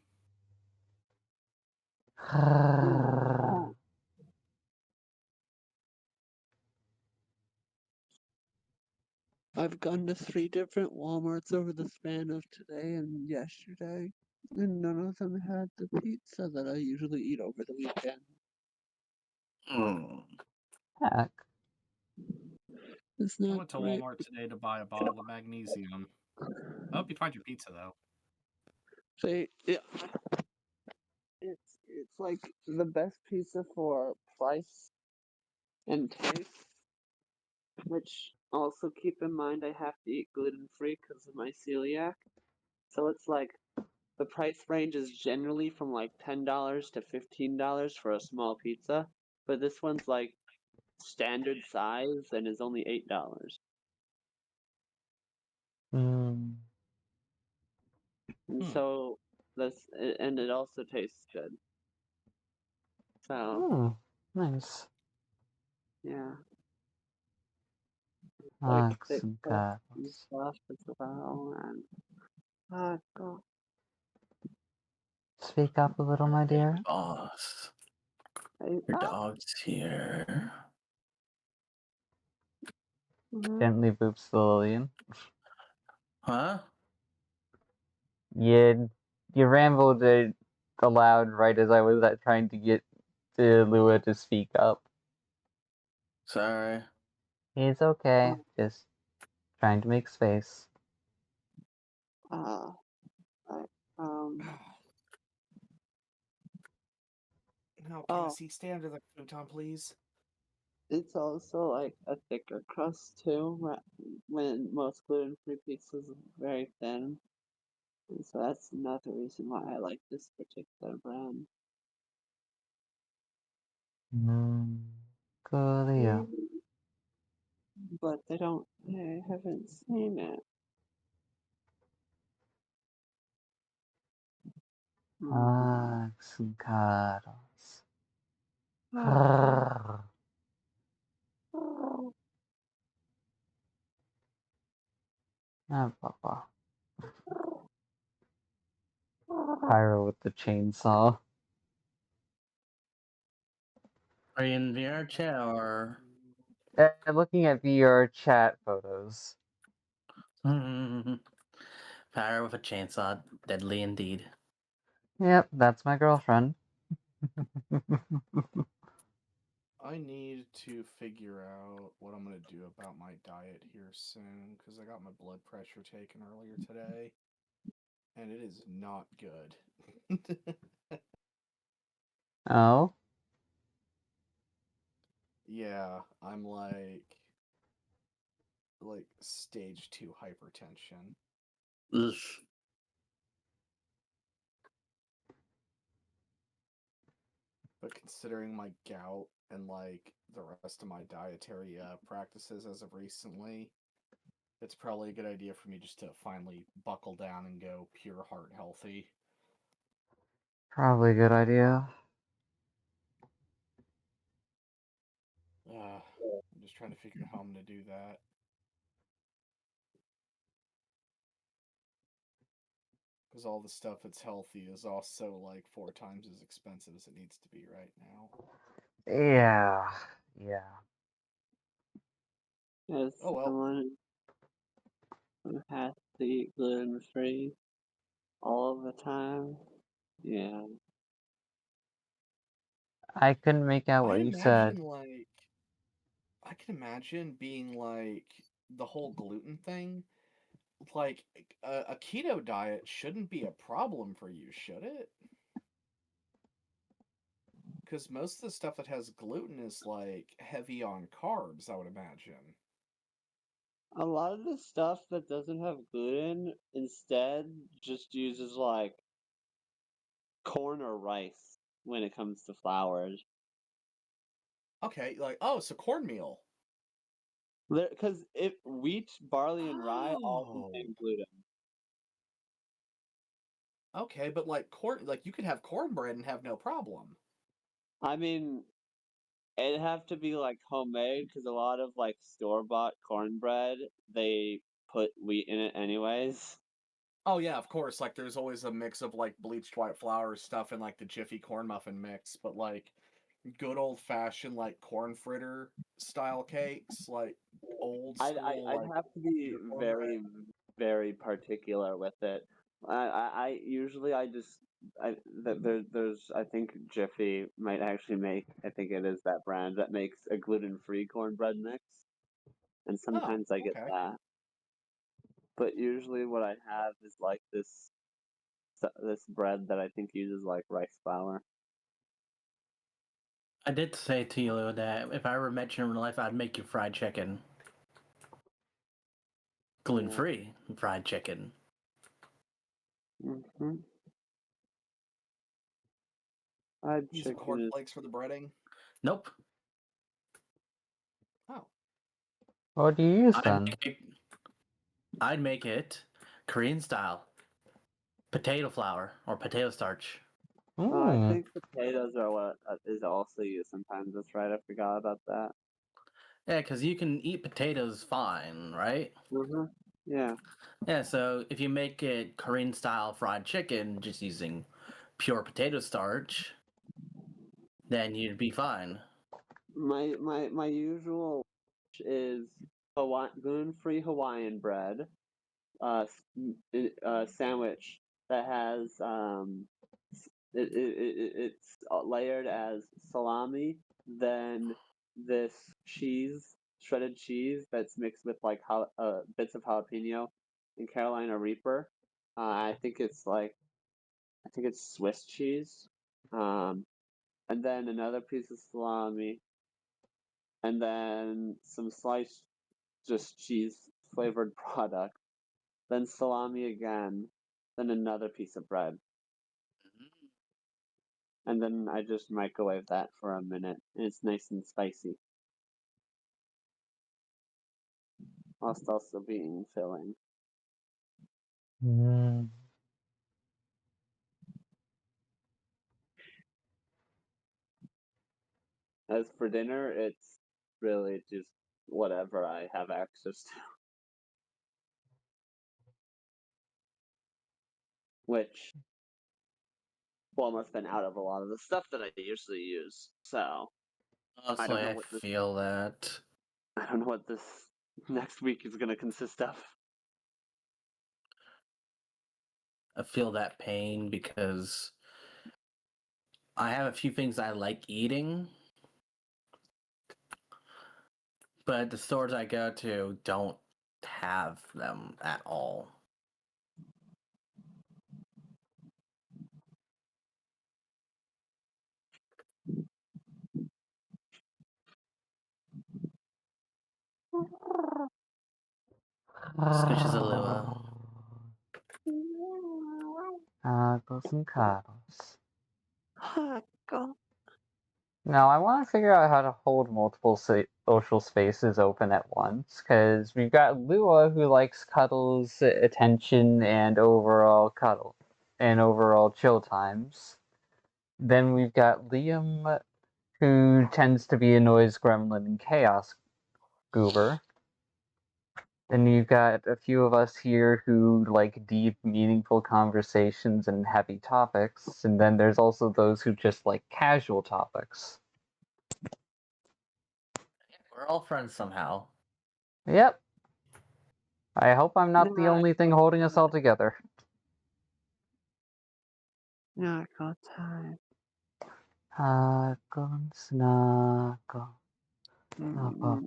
I've gone to 3 different Walmarts over the span of today and yesterday, and none of them had the pizza that I usually eat over the weekend. Heck. It's I not went to great. Walmart today to buy a bottle of magnesium. I hope you find your pizza though. Yeah, it's like the best pizza for price and taste. Which also keep in mind I have to eat gluten free because of my celiac. So it's like the price range is generally from like $10 to $15 for a small pizza, but this one's like standard size and is only $8. Mm. And so and it also tastes good. So Oh, nice. yeah, like thick crust and Oxycods. stuff as well. And oh god, Speak up a little, my dear. Boss, I, your dog's here. Gently boops the Lilian. Huh? You rambled aloud right as I was trying to get Lua to speak up. Sorry. It's okay. Just trying to make space. uh, I, Now, oh. Cassie, stand to the futon, please. It's also like a thicker crust too, when most gluten-free pizzas are very thin. And so that's another reason why I like this particular brand. Coolio. But they haven't seen it. Oxycods. Ah, Papa. Pyro with the chainsaw. Are you in VR chat or? Looking at VR chat photos. Fire with a chainsaw, deadly indeed. Yep, that's my girlfriend. I need to figure out what I'm going to do about my diet here soon because I got my blood pressure taken earlier today and it is not good. Oh? Yeah, I'm like stage 2 hypertension. Ugh. But considering my gout and like the rest of my dietary practices as of recently, it's probably a good idea for me just to finally buckle down and go pure heart healthy. Probably a good idea. I'm just trying to figure out how I'm going to do that. Because all the stuff that's healthy is also like 4 times as expensive as it needs to be right now. Yeah. Yeah. As Oh well. someone who has to eat gluten-free all the time, yeah. I couldn't make out what you said. I can imagine being like the whole gluten thing. Like a keto diet shouldn't be a problem for you, should it? Because most of the stuff that has gluten is like heavy on carbs, I would imagine. A lot of the stuff that doesn't have gluten instead just uses like corn or rice when it comes to flours. Okay, like, oh, so cornmeal. Because if wheat, barley, and rye all contain gluten. Okay, but like corn, like you could have cornbread and have no problem. I mean, it'd have to be like homemade because a lot of like store-bought cornbread, they put wheat in it anyways. Oh yeah, of course. Like there's always a mix of like bleached white flour stuff in like the Jiffy corn muffin mix, but like good old fashioned like corn fritter style cakes, like old school I'd like have to be pure cornbread. very, very particular with it. I usually I just there's I think Jiffy might actually make, I think it is that brand that makes a gluten-free cornbread mix, and Oh, sometimes I get okay. that. But usually what I have is like this bread that I think uses like rice flour. I did say to you that if I ever met you in real life, I'd make you fried chicken. Gluten free fried chicken. Mm-hmm. Fried Using chicken is cornflakes for the breading. Nope. Oh, What do you use I'd then? make it, I'd make it Korean style. Potato flour or potato starch. I Hmm. think potatoes are what is also used sometimes. That's right. I forgot about that. Yeah, because you can eat potatoes fine, right? Mm-hmm. Yeah. Yeah, so if you make it Korean style fried chicken just using pure potato starch, then you'd be fine. My usual is gluten-free Hawaiian bread, sandwich that has it's layered as salami, then this cheese, shredded cheese that's mixed with like bits of jalapeno and Carolina Reaper. I think it's Swiss cheese, and then another piece of salami, and then some sliced just cheese flavored product, then salami again, then another piece of bread. And then I just microwave that for a minute, and it's nice and spicy, whilst also being filling. Hmm. As for dinner, it's really just whatever I have access to, which, well, must have been out of a lot of the stuff that I usually use. So I Honestly, don't know I what this feel that. I don't know what this next week is going to consist of. I feel that pain because I have a few things I like eating, but the stores I go to don't have them at all. Squishes a lua. Tacos and cuddles. Go. Now, I want to figure out how to hold multiple social spaces open at once, because we've got Lua who likes cuddles, attention, and overall chill times. Then we've got Liam who tends to be a noise gremlin and chaos goober. Then you've got a few of us here who like deep, meaningful conversations and heavy topics, and then there's also those who just like casual topics. We're all friends somehow. Yep. I hope I'm not the Nah, only thing holding us all together. I got time. Snuggle. what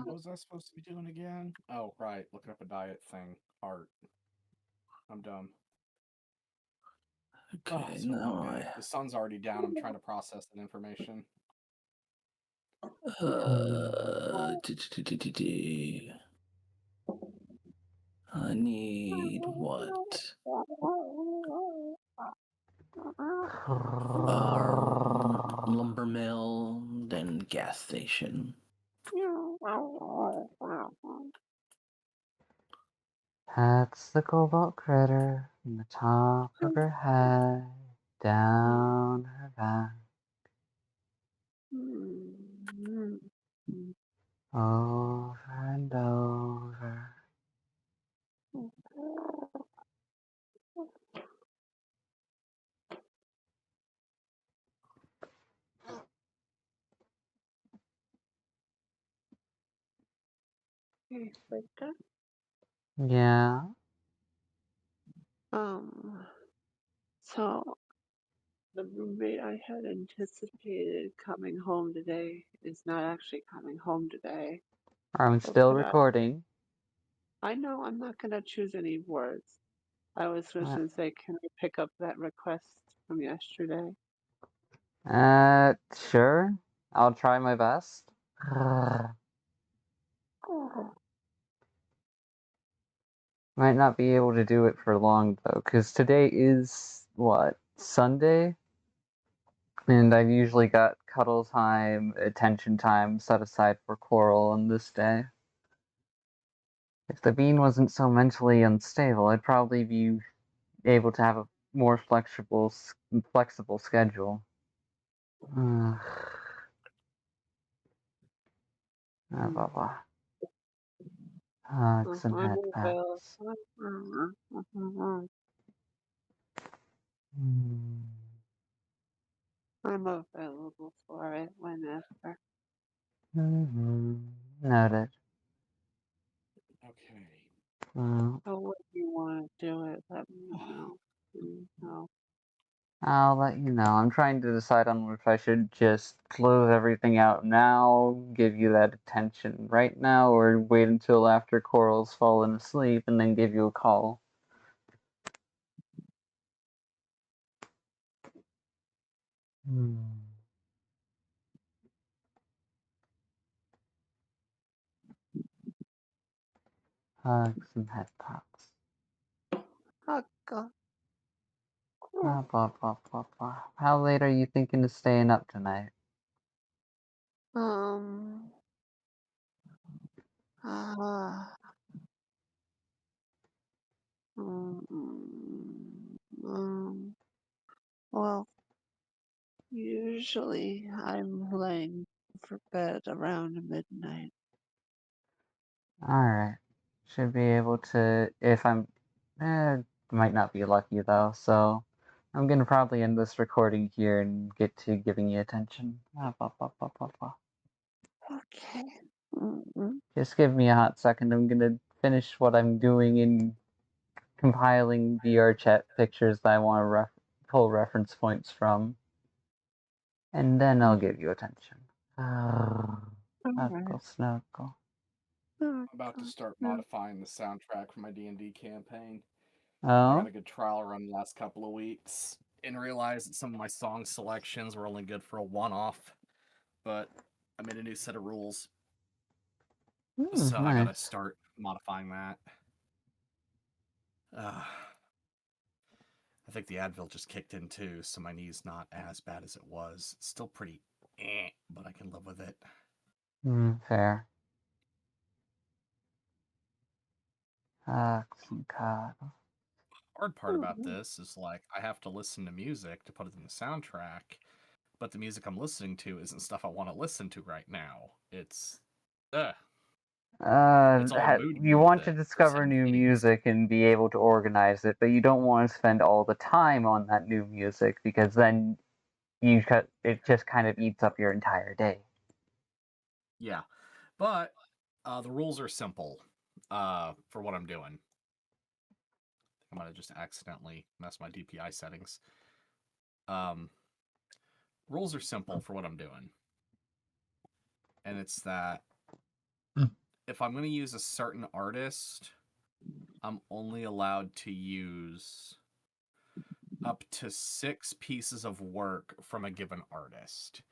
was I supposed to be doing again? Oh, right, looking up a diet thing. Art. I'm dumb. Oh, Okay, it's been a long now day. The sun's already down. I'm trying to process that information. I need what? Lumber mill, then gas station. Pats the cobalt critter from the top of her head, down her back, over and over. Hey, Victor. Yeah. So the roommate I had anticipated coming home today is not actually coming home today. I'm So still could recording. I know I'm not gonna choose any words. I was just Uh, gonna say, can I pick up that request from yesterday? Sure. I'll try my best. Oh, Might not be able to do it for long though, because today is what? Sunday? And I've usually got cuddle time, attention time set aside for Coral on this day. If the bean wasn't so mentally unstable, I'd probably be able to have a more flexible schedule. Blah, blah, blah. Hugs and I'm head available. pats. Hmm. I'm available for it whenever. Noted. Okay. Well, So when you want to do it, let me know. No. I'll let you know. I'm trying to decide on if I should just close everything out now, give you that attention right now, or wait until after Coral's fallen asleep and then give you a call. Hmm. Hugs and head pops. Oh God. Blah, blah, blah, blah, blah. How late are you thinking of staying up tonight? Um. Ah. Um. Well, usually I'm laying for bed around midnight. Alright. Should be able to, if I'm, might not be lucky though, so I'm gonna probably end this recording here and get to giving you attention. Blah, blah, blah, blah, blah, blah. Okay. Mm-mm. Just give me a hot second. I'm gonna finish what I'm doing in compiling VR chat pictures that I want to pull reference points from, and then I'll give you attention. Alright. Snuggle, snuggle. I'm about to start modifying the soundtrack for my D&D campaign. I got Oh? a good trial run the last couple of weeks and realized that some of my song selections were only good for a one-off, but I made a new set of rules, so I gotta Nice. start modifying that. I think the Advil just kicked in too, so my knee's not as bad as it was. It's still pretty but I can live with it. Fair. Hugs and cuddles. Hard part about this is like I have to listen to music to put it in the soundtrack, but the music I'm listening to isn't stuff I want to listen to right now. It's it's all mood You want to music for discover some new things. music and be able to organize it, but you don't want to spend all the time on that new music because then it just kind of eats up your entire day. Yeah, but the rules are simple for what I'm doing. I might have just accidentally messed my DPI settings. Um, rules are simple for what I'm doing, and it's that if I'm going to use a certain artist, I'm only allowed to use up to 6 pieces of work from a given artist.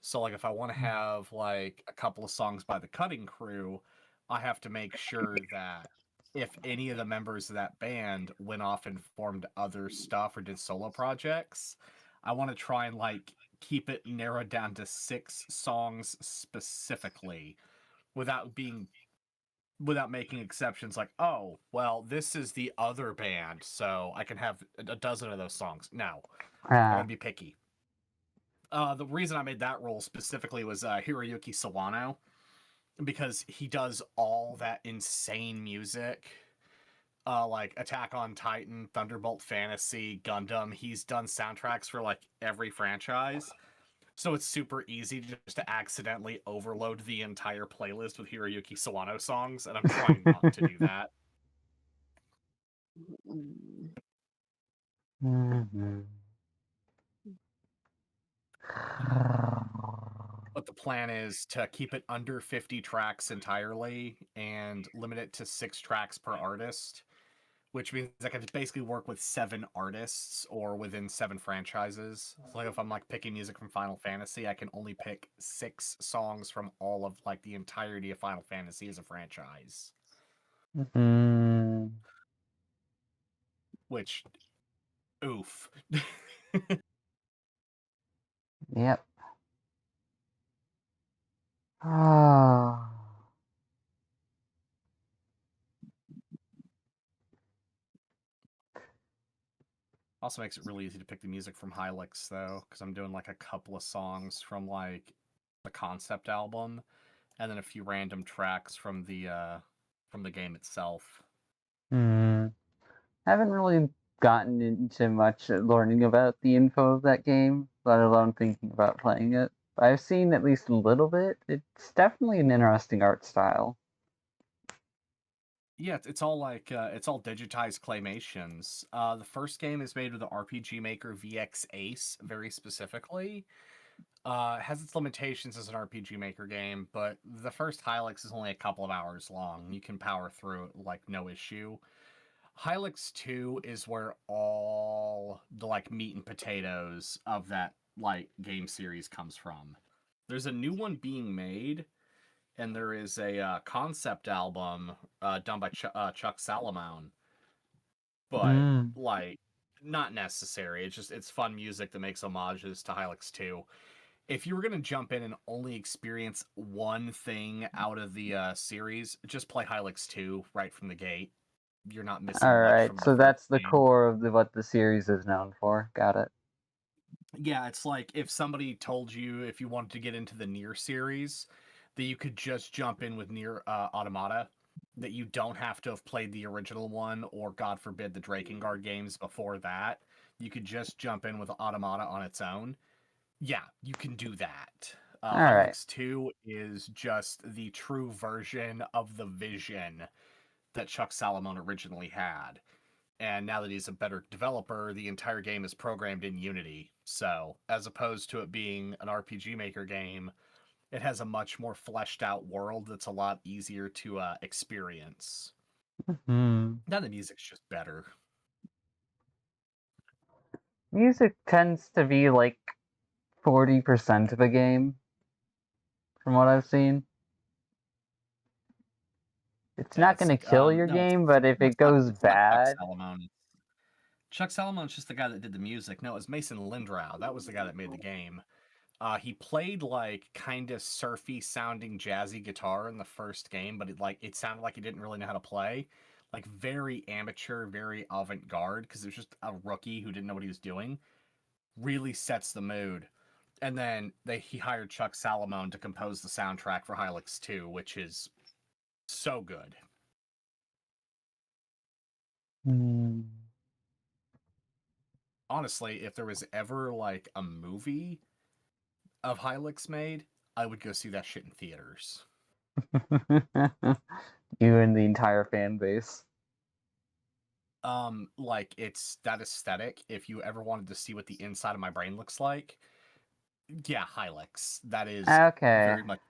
So like if I want to have like a couple of songs by the Cutting Crew, I have to make sure that if any of the members of that band went off and formed other stuff or did solo projects, I want to try and like keep it narrowed down to 6 songs specifically without being without making exceptions like, oh, well, this is the other band, so I can have a dozen of those songs. No, I'm going to be picky. The reason I made that rule specifically was Hiroyuki Sawano, because he does all that insane music. Like Attack on Titan, Thunderbolt Fantasy, Gundam. He's done soundtracks for like every franchise. So it's super easy just to accidentally overload the entire playlist with Hiroyuki Sawano songs, and I'm trying not to do that. But the plan is to keep it under 50 tracks entirely and limit it to 6 tracks per artist, which means I can basically work with 7 artists or within 7 franchises. So like if I'm like picking music from Final Fantasy, I can only pick 6 songs from all of like the entirety of Final Fantasy as a franchise. Which, oof. Yep. Also makes it really easy to pick the music from Hylix, though, because I'm doing like a couple of songs from like the concept album, and then a few random tracks from the game itself. Haven't really gotten into much learning about the info of that game, let alone thinking about playing it. I've seen at least a little bit. It's definitely an interesting art style. Yeah, it's all like it's all digitized claymations. The first game is made with the RPG Maker VX Ace, very specifically. It has its limitations as an RPG Maker game, but the first Hylix is only a couple of hours long. You can power through it like no issue. Hylix 2 is where all the like meat and potatoes of that like game series comes from. There's a new one being made, and there is a concept album done by Chuck Salamone, but like not necessary. It's fun music that makes homages to Hylix 2. If you were gonna jump in and only experience one thing out of the series, just play Hylix 2 right from the gate. You're not missing much Alright, from the so first that's the game. core of what the series is known for. Got it. Yeah, it's like if somebody told you if you wanted to get into the Nier series, that you could just jump in with Nier Automata, that you don't have to have played the original one or, God forbid, the Drakengard games before that. You could just jump in with Automata on its own. Yeah, you can do that. Alright. Hylix 2 is just the true version of the vision that Chuck Salamone originally had. And now that he's a better developer, the entire game is programmed in Unity. So, as opposed to it being an RPG Maker game, it has a much more fleshed out world that's a lot easier to experience. Now the music's just better. Music tends to be like 40% of a game, from what I've seen. It's not going to kill your No, game, but if it it's not, goes it's not Chuck bad... Salamone. Chuck Salamone's just the guy that did the music. No, it was Mason Lindrow. That was the guy that made the game. He played like kind of surfy sounding jazzy guitar in the first game, but it sounded like he didn't really know how to play. Like very amateur, very avant-garde, because it was just a rookie who didn't know what he was doing. Really sets the mood. And then he hired Chuck Salamone to compose the soundtrack for Hylix 2, which is so good. Honestly, if there was ever like a movie of Hylix made, I would go see that shit in theaters. You and the entire fan base. Like it's that aesthetic. If you ever wanted to see what the inside of my brain looks like, yeah, Hylix. That is Okay. very much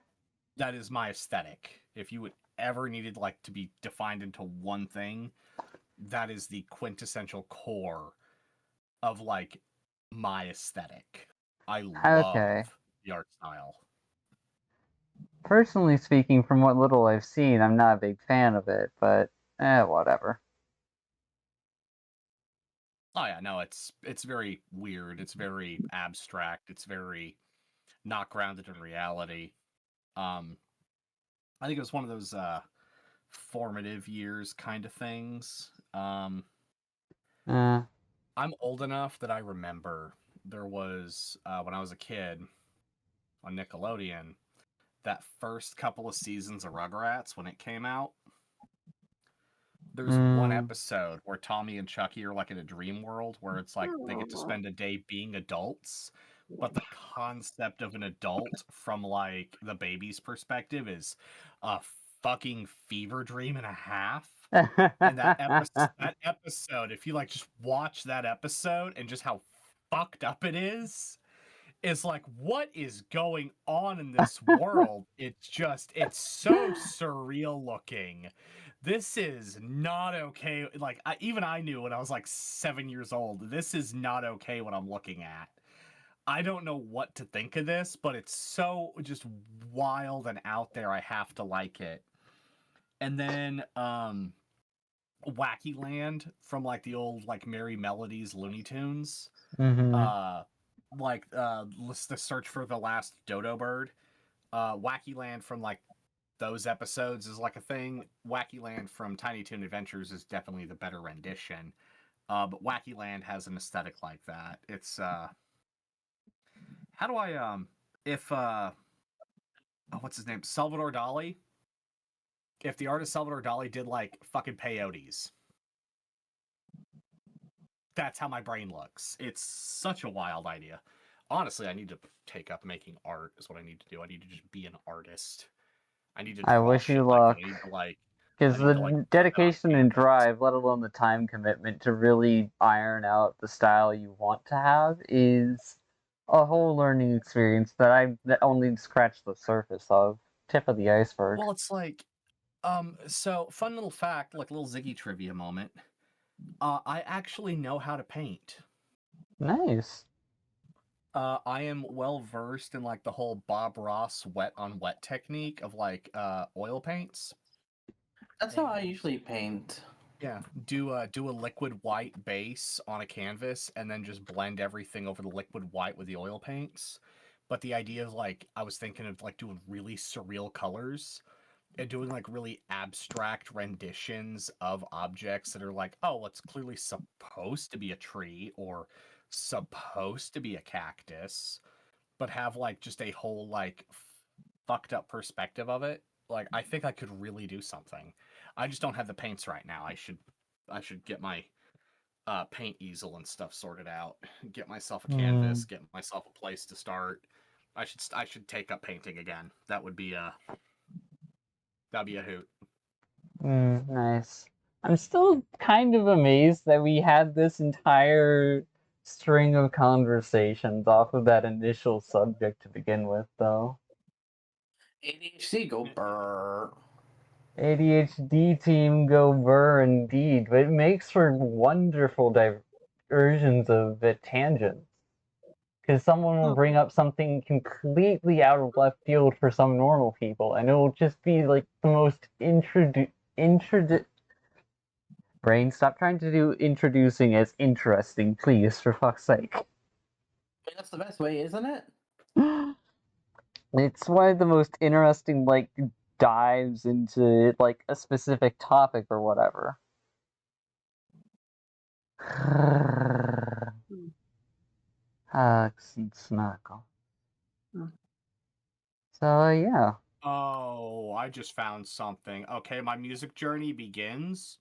that is my aesthetic. If you would ever needed like to be defined into one thing, that is the quintessential core of like my aesthetic. I Okay. love the art style. Personally speaking, from what little I've seen, I'm not a big fan of it, but whatever. Oh yeah, no, it's very weird. It's very abstract. It's very not grounded in reality. I think it was one of those formative years kind of things. Uh, I'm old enough that I remember there was when I was a kid on Nickelodeon, that first couple of seasons of Rugrats when it came out. There's one episode where Tommy and Chucky are like in a dream world where it's like they get to spend a day being adults, but the concept of an adult from like the baby's perspective is a fucking fever dream and a half. And that episode, if you like just watch that episode and just how fucked up it is like, what is going on in this world? It's so surreal looking. This is not okay. Like, even I knew when I was like 7 years old, this is not okay what I'm looking at. I don't know what to think of this, but it's so just wild and out there. I have to like it. And then, Wacky Land from like the old like Merry Melodies Looney Tunes. The search for the last dodo bird. Wacky Land from like those episodes is like a thing. Wacky Land from Tiny Toon Adventures is definitely the better rendition. But Wacky Land has an aesthetic like that. It's how do I if what's his name? Salvador Dali. If the artist Salvador Dali did like fucking peyotes. That's how my brain looks. It's such a wild idea. Honestly, I need to take up making art is what I need to do. I need to just be an artist. I need to I draw wish you shit like luck. I need to like Because I need to like the put it on dedication and canvas. drive, let alone the time commitment to really iron out the style you want to have, is a whole learning experience that only scratched the surface of. Tip of the iceberg. Well, it's like so fun little fact, like little Ziggy trivia moment. I actually know how to paint. Nice. I am well versed in like the whole Bob Ross wet on wet technique of like oil paints. That's how I usually paint. Yeah, do a liquid white base on a canvas and then just blend everything over the liquid white with the oil paints. But the idea is like I was thinking of like doing really surreal colors and doing like really abstract renditions of objects that are like, oh, it's clearly supposed to be a tree or supposed to be a cactus, but have like just a whole like fucked up perspective of it. Like I think I could really do something. I just don't have the paints right now. I should get my paint easel and stuff sorted out. Get myself a canvas. Get myself a place to start. I should take up painting again. That'd be a hoot. Nice. I'm still kind of amazed that we had this entire string of conversations off of that initial subject to begin with, though. ADHD, go burr. ADHD team go burr indeed, but it makes for wonderful diversions of tangents. Because someone will bring up something completely out of left field for some normal people, and it will just be like the most Brain, stop trying to do introducing as interesting, please, for fuck's sake. I mean, that's the best way, isn't it? It's one of the most interesting, like, dives into, like, a specific topic or whatever. Hugs and snuggle. So, yeah. Oh, I just found something. Okay, my music journey begins.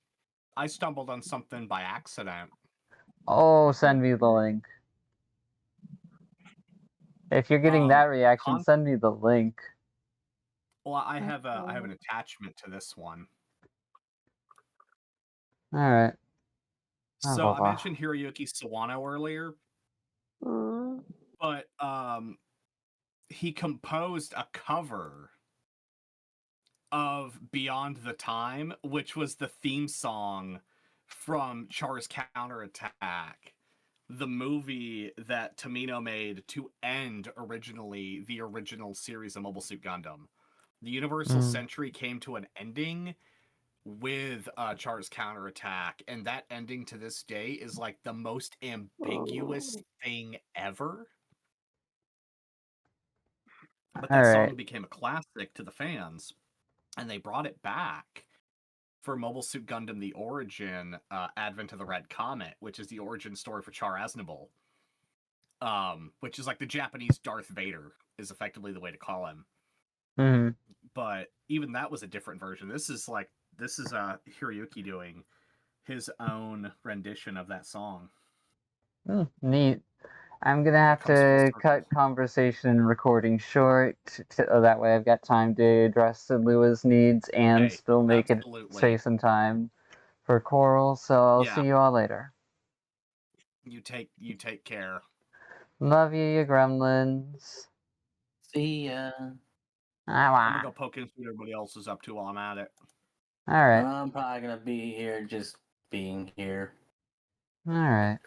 I stumbled on something by accident. Oh, send me the link. If you're getting that reaction, send me the link. Well, I have an attachment to this one. Alright. So I mentioned Hiroyuki Sawano earlier, Mm. but he composed a cover of Beyond the Time, which was the theme song from Char's Counterattack, the movie that Tomino made to end originally the original series of Mobile Suit Gundam. The Universal Century came to an ending with Char's Counterattack, and that ending to this day is like the most ambiguous thing ever. But that song became a classic to the fans, and they brought it back for Mobile Suit Gundam: The Origin, Advent of the Red Comet, which is the origin story for Char Aznable, which is like the Japanese Darth Vader, is effectively the way to call him. Hmm. But even that was a different version. This is Hiroyuki doing his own rendition of that song. Neat. I'm gonna have comes full to circle. cut conversation and recording short. That way I've got time to address Lua's needs and Hey, still make it absolutely. space and time for Coral. So I'll Yeah. see you all later. You take care. Love you gremlins. See ya. I'm gonna Ah, go poke and see what everybody else is up to while I'm at it. all right, I'm probably gonna be here just being here. all right.